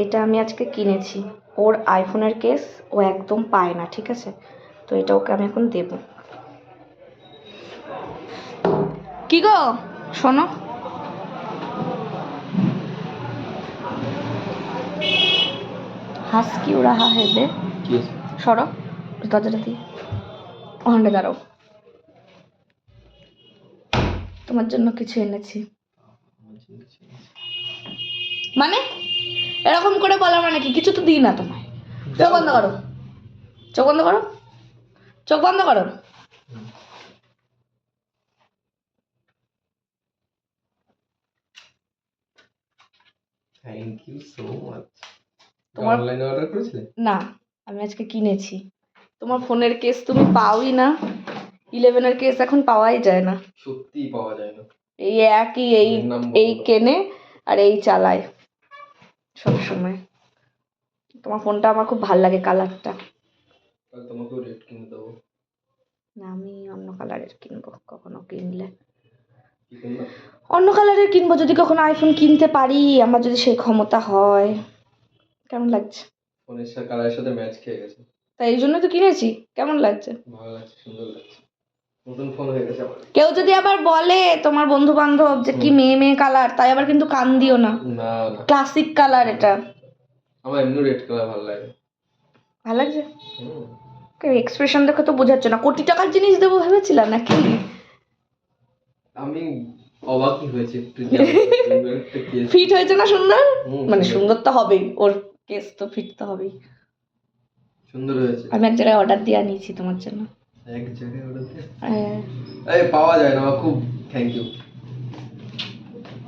এটা আমি আজকে কিনেছি। ওর আইফোনের কেস ও একদম পায় না, ঠিক আছে? তো এটা ওকে আমি এখন দেব। কি গো শোনো, হাস কিউ রাহা হে বে, সরো দরজাটা দিয়ে, ওখানটা দাঁড়াও। তোমার জন্য কিছু এনেছি। মানে এরকম করে বলা মানে কি? কিছু তো দিই না তোমায়। চোখ বন্ধ করো, চোখ বন্ধ করো, চোখ বন্ধ করো। Thank you so much. তোমার অনলাইনে অর্ডার করেছিলে? না, আমি আজকে কিনেছি। তোমার ফোনের কেস তুমি পাওই না, 11 এর কেস এখন পাওয়াই যায় না। সত্যি পাওয়া যায় না। এই একই এই কেনে আর এই চালায় সব সময়। তোমার ফোনটা আমার খুব ভালো লাগে, কালারটা। তাহলে তোমাকেও রেড কিনে দেবো। না, আমি অন্য কালারের কিনবো কখনো কিনলে। কি কিনবো? অন্য কালারের কিনবো যদি কখনো আইফোন কিনতে পারি, আমার যদি সেই ক্ষমতা হয়। কেমন লাগছে? ফোনের সাথে কালারের সাথে ম্যাচ খেয়ে গেছে। তাই এই জন্য তো কিনেছি। কেমন লাগছে? ভালো লাগছে, সুন্দর লাগছে। নতুন ফোন হয়ে গেছে আমার। কেউ যদি আবার বলে তোমার বন্ধু বান্ধব যে কি মেয়ে মেয়ে কালার, তাই আবার কিন্তু কান দিও না। না না, ক্লাসিক কালার এটা। আমার এমনি রেড কালার ভালো লাগে। ভালো লাগছে? এক্সপ্রেশন দেখে তো বোঝাচ্ছে না কোটি টাকার জিনিস দেবো ভেবেছিলাম নাকি? আমি অবাকই হয়েছি একটু। ফিট হয়েছে না সুন্দর? মানে সুন্দর তো হবেই, ওর কেস তো ফিট তো হবেই। সুন্দর হয়েছে। আমি এক জায়গায় অর্ডার দিয়ে আনিয়েছি তোমার জন্য। এক জায়গায় অর্ডার দিয়ে? হ্যাঁ। এই পাওয়া যায় না, খুব থ্যাংক ইউ।